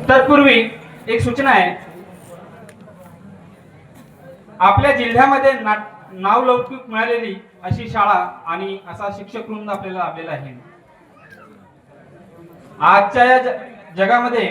तत्पूर्वी एक सूचना आहे. आपल्या जिल्ह्यामध्ये नावलौकिक मिळालेली अशी शाळा आणि असा शिक्षक वृंद आपल्याला लाभलेला आहे. आजच्या या जगामध्ये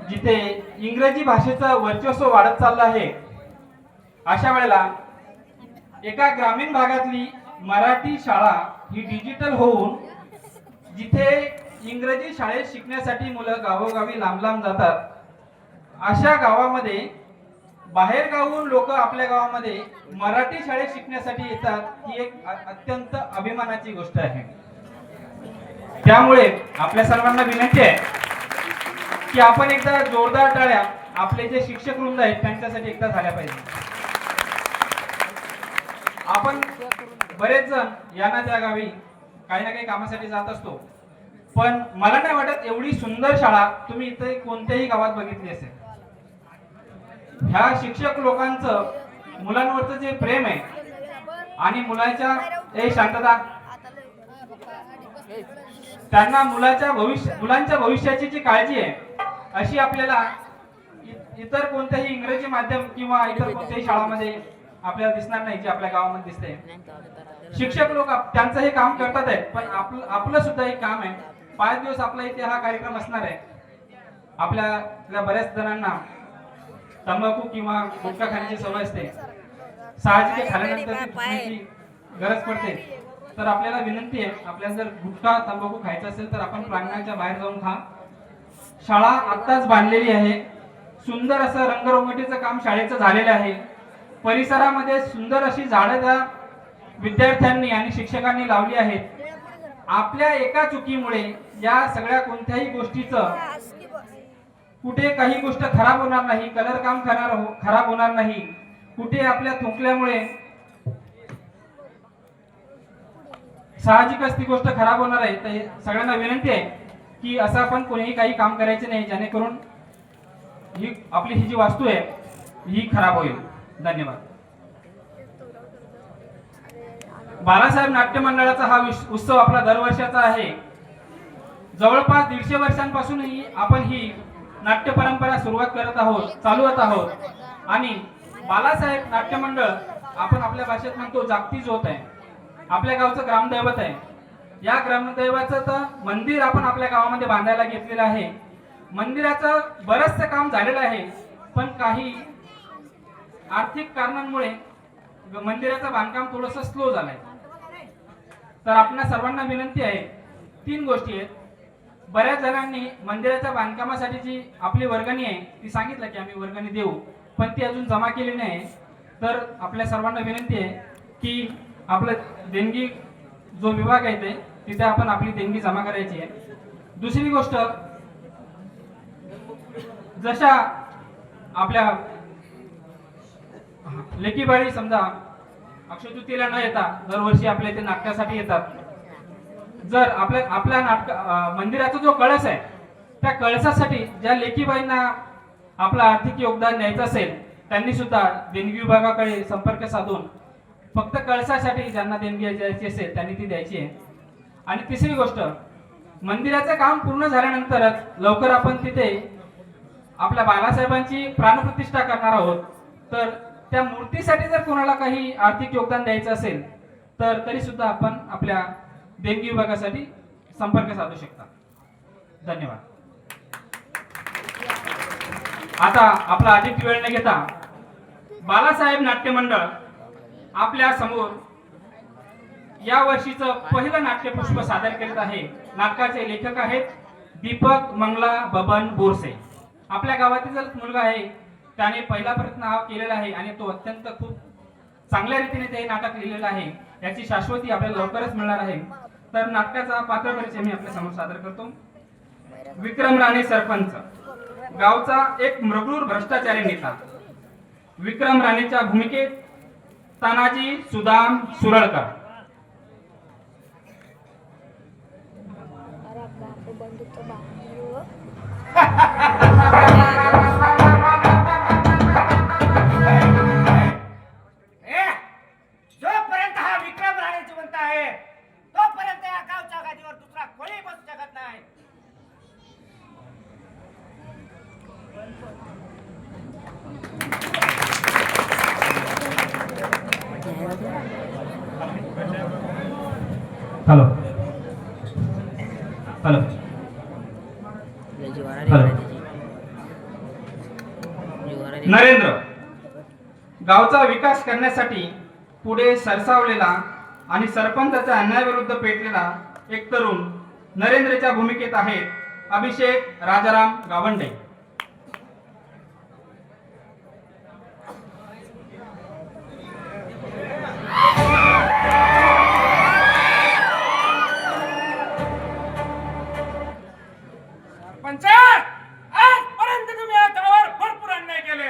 जिथे इंग्रजी भाषेचं वर्चस्व वाढत चाललं आहे, अशा वेळेला एका ग्रामीण भागातली मराठी शाळा ही डिजिटल होऊन जिथे इंग्रजी शाळेत शिकण्यासाठी मुलं गावोगावी लांब लांब जातात, अशा गावामध्ये बाहेर गावून लोक आपल्या गावामध्ये मराठी शाळेत शिकण्यासाठी येतात, ही एक अत्यंत अभिमानाची गोष्ट आहे. त्यामुळे आपल्या सर्वांना विनंती आहे की आपण एकदा जोरदार टाळ्या आपले जे शिक्षक वृंद आहेत त्यांच्यासाठी एकदा झाल्या पाहिजे. आपण बरेच जण यांना त्या गावी काही ना काही कामासाठी जात असतो, पण मला नाही वाटत एवढी सुंदर शाळा तुम्ही इथे कोणत्याही गावात बघितली असेल. ह्या शिक्षक लोकांचं मुलांवरचं जे प्रेम आहे आणि मुलांच्या शांतता, त्यांना मुलांच्या भविष्याची जी काळजी आहे, अशी आपल्याला इतर कोणत्याही इंग्रजी माध्यम किंवा इतर कोणत्याही शाळांमध्ये आपल्याला दिसणार नाही, जे आपल्या गावामध्ये दिसते. शिक्षक लोक त्यांचं हे काम करतात आहेत, पण आपलं सुद्धा एक काम आहे. 5 दिवस आपला इथे हा कार्यक्रम असणार आहे. आपल्या बऱ्याच जणांना तंबाखू किंवा गुटखा खाण्याची सवय असते, साहजिक खाल्यानंतर गरज पडते. तर आपल्याला विनंती आहे, आपल्याला जर गुटखा तंबाखू खायचा असेल तर आपण प्रांगणाच्या बाहेर जाऊन खा. शाळा आत्ताच बांधलेली आहे. सुंदर असं रंगरंगोटीचं काम शाळेचं झालेलं आहे. परिसरामध्ये सुंदर अशी झाडं त्या विद्यार्थ्यांनी आणि शिक्षकांनी लावली आहेत. आपल्या एका चुकीमुळे या सगळ्या कोणत्याही गोष्टीचं कुठे काही गोष्ट खराब होणार नाही, कलर काम खराब होणार नाही, कुठे आपल्या थुंकल्यामुळे साहजिकच ती गोष्ट खराब होणार आहे. तर सगळ्यांना विनंती आहे की असं आपण कोणीही काही काम करायचे नाही जेणेकरून ही आपली ही जी वास्तू आहे ही खराब होईल. धन्यवाद. बाळासाहेब नाट्य मंडळाचा हा उत्सव आपला दरवर्षाचा आहे. जवळपास 150 वर्षांपासून आपण ही नाट्य परंपरा चालवत आहोत आणि बाळासाहेब नाट्य मंडळ आपण आपल्या भाषेत म्हणतो जागती ज्योत आहे. आपल्या गावचं ग्रामदैवत आहे. या ग्रामदैवाचं तर मंदिर आपण आपल्या गावामध्ये बांधायला घेतलेलं आहे. मंदिराचं बरंचसं काम झालेलं आहे, पण काही आर्थिक कारणांमुळे मंदिराचं बांधकाम थोडंसं स्लो झालंय. तर आपल्या सर्वांना विनंती आहे, 3 गोष्टी आहेत. बऱ्याच जणांनी मंदिराच्या बांधकामासाठी जी आपली वर्गणी आहे ती सांगितलं की आम्ही वर्गणी देऊ, पण ती अजून जमा केली नाही. तर आपल्या सर्वांना विनंती आहे की आपलं देणगी जो विभाग आहे तिथे आपण आपली देणगी जमा करायची आहे. दुसरी गोष्ट, जशा आपल्या लेकीबाळी समजा अक्षय तृतीयेला न येता दरवर्षी आपल्या इथे नाटकासाठी येतात. जर आपल्या मंदिराचा जो कळस आहे त्या कळसासाठी ज्या लेकीबाईंना आपलं आर्थिक योगदान द्यायचं असेल त्यांनी सुद्धा देणगी विभागाकडे संपर्क साधून फक्त कळसासाठी ज्यांना देणगी द्यायची असेल त्यांनी ती द्यायची आहे. आणि तिसरी गोष्ट, मंदिराचं काम पूर्ण झाल्यानंतरच लवकर आपण तिथे आपल्या बाळासाहेबांची प्राणप्रतिष्ठा करणार आहोत. तर त्या मूर्तीसाठी जर कोणाला काही आर्थिक योगदान द्यायचं असेल तर तरी सुद्धा आपण आपल्या देणगी विभागासाठी संपर्क साधू शकता. धन्यवाद. आता आपला अधिक वेळ न घेता बाळासाहेब नाट्य मंडळ आपल्या समोर या वर्षीचं पहिलं नाट्यपुष्प सादर करीत आहे. नाटकाचे लेखक आहेत दीपक मंगला बबन बोरसे. आपल्या गावातील मुलगा आहे, त्याने पहिला प्रयत्न हा केलेला आहे आणि तो अत्यंत खूप चांगल्या रीतीने ते नाटक लिहिलेलं आहे. याची शाश्वती आपल्याला लवकरच मिळणार आहे. तर नाटकाचा पात्र परिचय मी आपल्या समोर सादर करतो. विक्रम राणे सरपंच, गावचा एक मृगूर भ्रष्टाचारी नेता. विक्रम राणेच्या भूमिकेत तानाजी सुदाम सुरळकर. जोपर्यंत हा विक्रम राणे जिवंत आहे तोपर्यंत या गावच्या गादीवर दुसरा कोणी बसू शकत नाही. Hello hello hello. नरेंद्र, गावचा विकास करण्यासाठी पुढे सरसावलेला आणि सरपंचाच्या अन्यायाविरुद्ध पेटलेला एक तरुण नरेंद्रच्या भूमिकेत आहेत अभिषेक राजाराम गावंडे. सरपंच, आजपर्यंत तुम्ही या गावावर भरपूर अन्याय केले,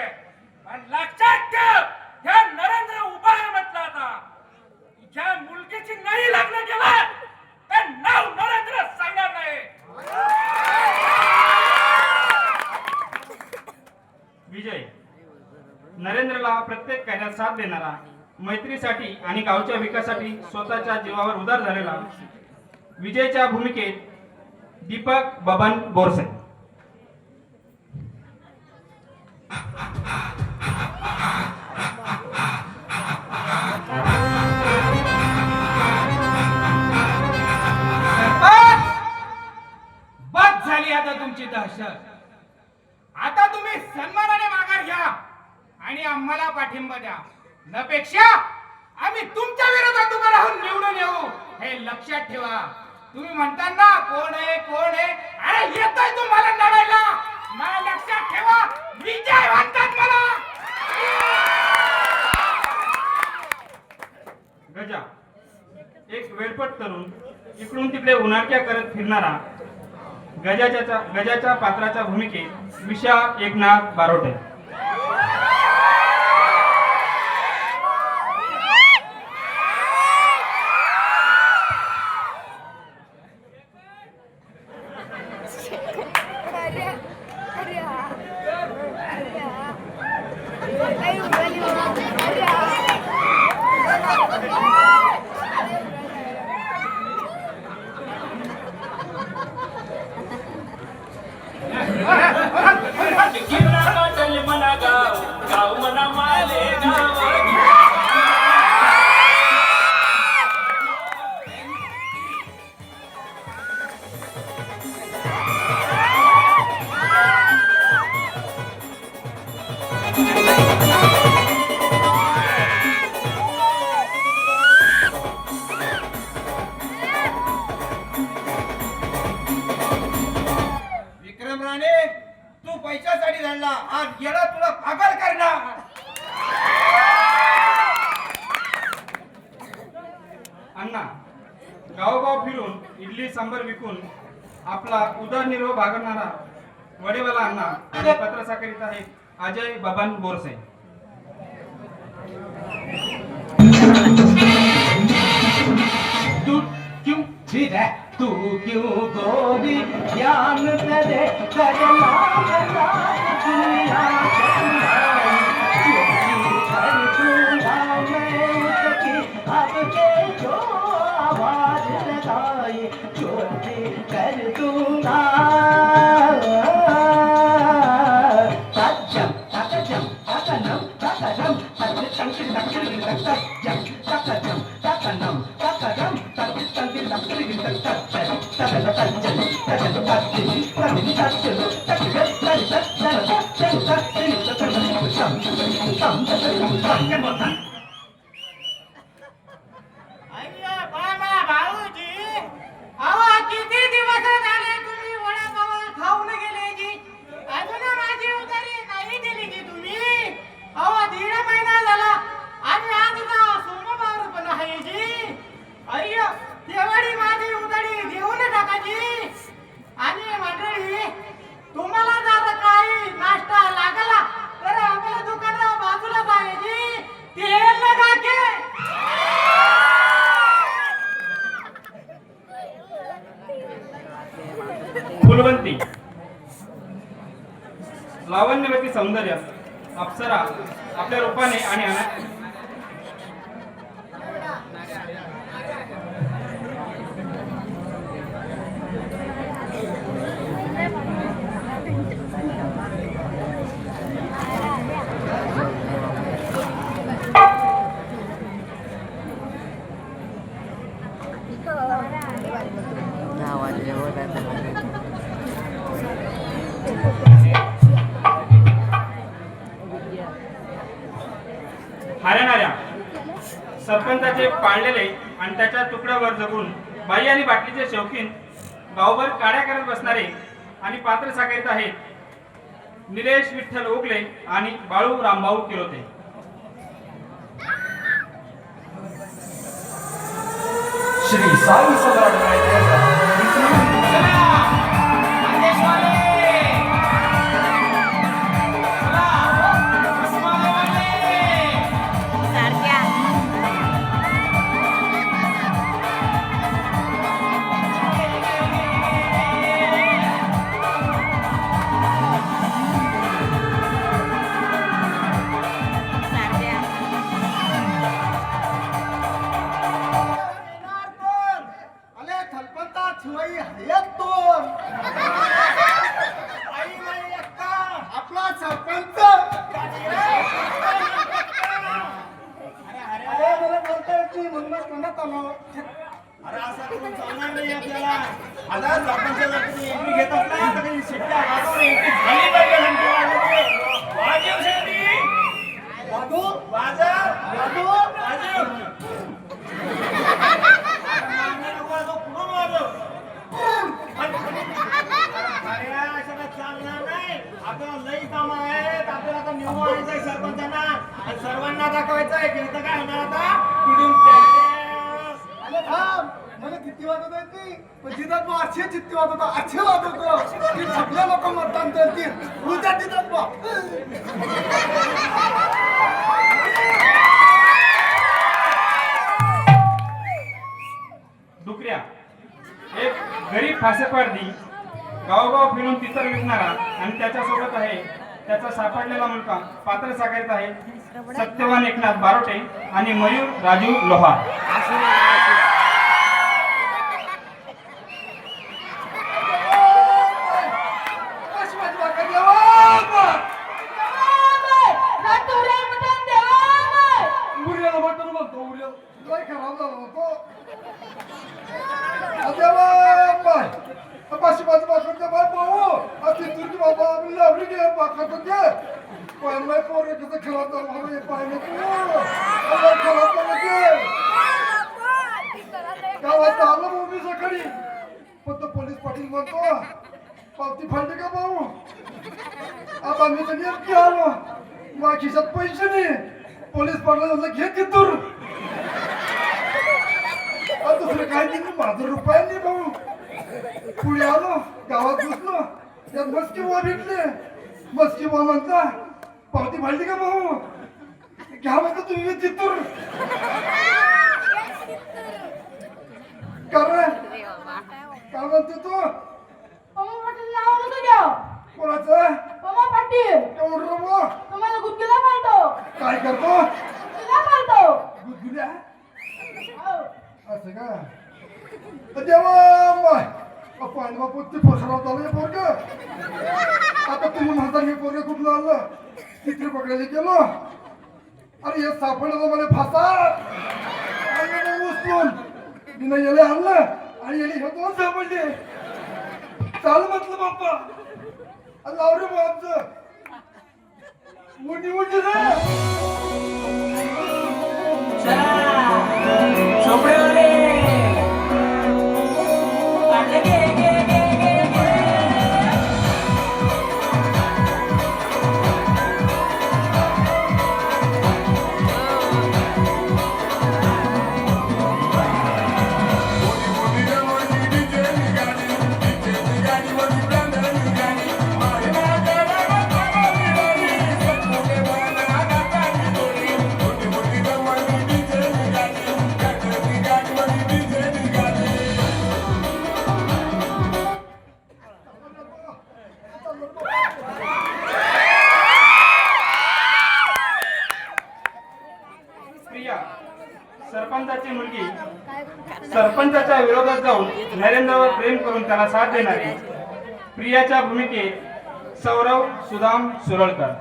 पण लक्षात ठेव, ह्या नरेंद्र उभा आहे म्हटलं आता. ज्या मुलगीची नाही लग्न केलं तर नाव नरेंद्र सांगणार नाही. विजय, नरेंद्रला प्रत्येक कार्यात साथ देणारा, मैत्रीसाठी आणि गावच्या विकासासाठी स्वतःच्या जीवावर उदार झालेला विजयच्या भूमिकेत दीपक बबन बोरसे. बस झाली आता तुमची दहशत. आता तुम्ही सन्मानाने माघार घ्या आणि आम्हाला पाठिंबा द्या. नपेक्षा आम्ही तुमच्या विरोधात उभं राहून निवडून येऊ, हे लक्षात ठेवा. तुम्ही म्हणता ना कोण आहे कोण आहे, अरे येतोय तुम्हाला लढायला. मला लक्षात ठेवा, विजय म्हणतात मला. गजा, एक वेळपट तरुण, इकडून तिकडे उन्हाळक्या करत फिरणारा, गजाच्या पात्राच्या भूमिकेत विशाल एकनाथ बारोटे. विक्रम राणे, तू पैशासाठी लढला, आज येडा तुला पागल करणार. अण्णा, गावोगाव फिरून इडली सांबर विकून आपला उदरनिर्वाह भागवणारा वडेवाला अण्णा आणि पत्रसाखरीत आहेत अजय बबन बोरसे. तू क्यों फिरे, तू क्यों गोरी, ज्ञान तेरे करना बता दुनिया चंदाई. चोरी कर दूंगा मैं उसकी, अब के जो आवाज लगाई, चोरी कर दूंगा. सजम सकजम सकनम सकजम सच संकिल लक्षण सजम सकजम सकनम सकजम सच संकिल लक्षण सजम सकल सजम सकल सजम कदिन सजम सकल सजम अय्या बाबा भाऊजी, अहो किती दिवस झाले तुम्ही वडापाव खाऊन गेले जी, अजून माझी उधारी नाही दिली की तुम्ही. अहो 1.5 महिना झाला आणि आज सोमवार पण आहे जी. अय्या तेवढी माझी उधारी देऊन टाका जी. आणि मंडळी, तुम्हाला जर काही नाश्ता लागला तर आपल्या दुकाना बाजूलाच आहे जी, तेल लगा के. फुलवंती, लावण्यवती सौंदर्य अप्सरा आपल्या रूपाने आणि हाऱ्या सरपंचाचे पाळलेले आणि त्याच्या तुकड्यावर जगून बाई आणि बाटलीचे शौकीन गावभर काड्या करत बसणारे आणि पात्र साकारीत आहेत निलेश विठ्ठल ओगले आणि बाळू रामभाऊ किरोते. श्री साई सम्राट गायकाचा आपला सरपंच मला बोलता येत नाही म्हणूनच म्हणत आलो. अरे असं करून चालणार नाही आपल्याला. आता सरपंचाला तुम्ही एंट्री घेत असता तर काही शिट्ट्या वाजवून एंट्री झाली पाहिजे घंटेवाल्याची. वाजव शेट्टी. वाजव. मागे नको वाजव, पुढून वाजव. अरे अशाला चालणार नाही. आपल्याला लई कामं आहेत. आपल्याला आता निवडून आणायचंय सरपंचांना आणि सर्वांना दाखवायचं आहे की इथं काय होणार आता पिढून अरे थांब, मला किती वाजत आहे ती पण जिथं तू असे चित्ती वाजवतो असे वाजवतो की सगळे लोक मतदान करतील उद्या तिथं बा. डुकऱ्या एक गरीब फासेपारधी गावोगाव फिरून तितर विकणारा आणि त्याच्यासोबत आहे त्याचा सापडलेला मुलगा पात्र साकारीत आहे सत्यवान एकनाथ बारोटे आणि मयूर राजू लोहार. उरलेला बटन बोलतो उरलेला लय खराब झाला होतो. पाचशे पाच पाकडते बाय पाहू अति तुझी बाबा आपली लावली घे पाकडतो ते पाहिलं पोर कसं खेळत हे पाहिलं तू खेळत ते गावात आलं उभी सकाळी पण तो पोलीस पाटील म्हणतो पावती फाडली का भाऊ आता मी तर नेमकी आलो माझ्या खिशात पैसे नाही पोलीस पाटला घे तिथून दुसरं काय नाही माझं रुपयांनी भाऊ पुढे आलो गावात घुसलो त्यात मस्की बुवा भेटले मस्की बुवा म्हणता पावती फाडली का भाऊ घ्या म्हणतो तुम्ही तिथून कारण काय म्हणते तू कोणाचं केवढं बुवा काय करतो गुदगुल्या असं का देवा पाणी बापू ते पसराव झालं पोरग आता तुम्ही म्हणता मी पोरग कुठलं आलं तिथे पकडायला गेलो अरे हे सापडलं मला फासात उचलून तिनं येले आणलं आणि येले हे दोन सापडले चाल म्हटलं बाप्पा लाव रे आमचं उंडी उंडी ना सरपंचाची मुलगी सरपंचाच्या विरोधात जाऊन नरेंद्रवर प्रेम करून त्याला साथ देणारी प्रियाच्या भूमिकेत सौरव सुदाम सुरळकर.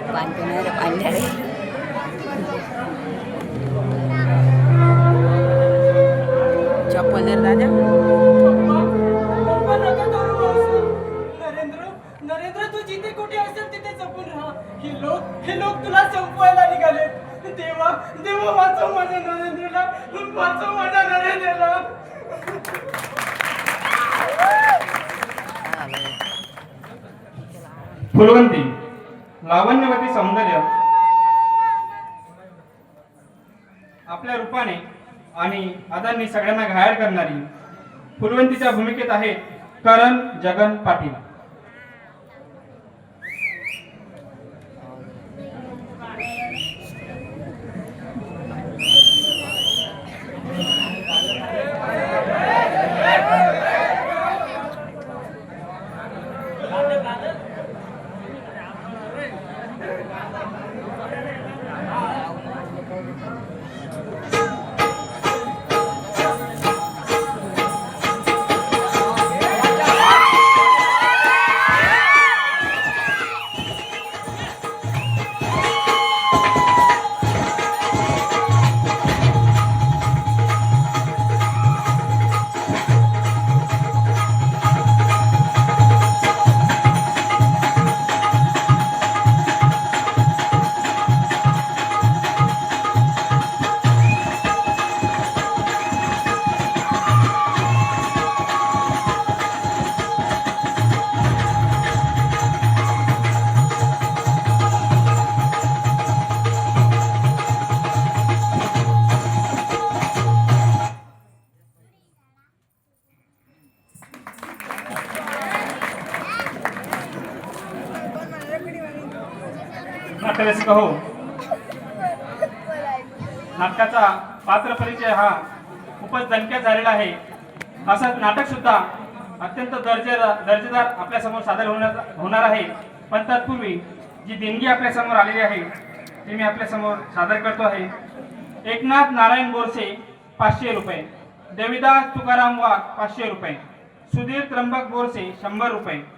बांधणार पप्पा नका करू असं. नरेंद्र तू जिथे कुठे असेल तिथे जपून राहा. हे लोक तुला संपवायला निघाले. देवा वाचव माझ्या नरेंद्रला, वाचव माझ्या नरेंद्रला. फुलवंती लावण्यवती सौंदर्य आपल्या रूपाने आणि अदांनी सगळ्यांना घायल करणारी फुलवंतीच्या भूमिकेत आहेत करण जगन पाटील. नाट्यरसिक हो, नाटकाचा पात्र परिचय हा खूपच दणक्यात झालेला आहे. असं नाटक सुद्धा अत्यंत दर्जेदार आपल्या समोर सादर होणार आहे. पण तत्पूर्वी जी देणगी आपल्या समोर आलेली आहे ती मी आपल्या समोर सादर करतो आहे. एकनाथ नारायण बोरसे 500 रुपये, देविदास तुकाराम वाघ 500 रुपये, सुधीर त्र्यंबक बोरसे 100 रुपये,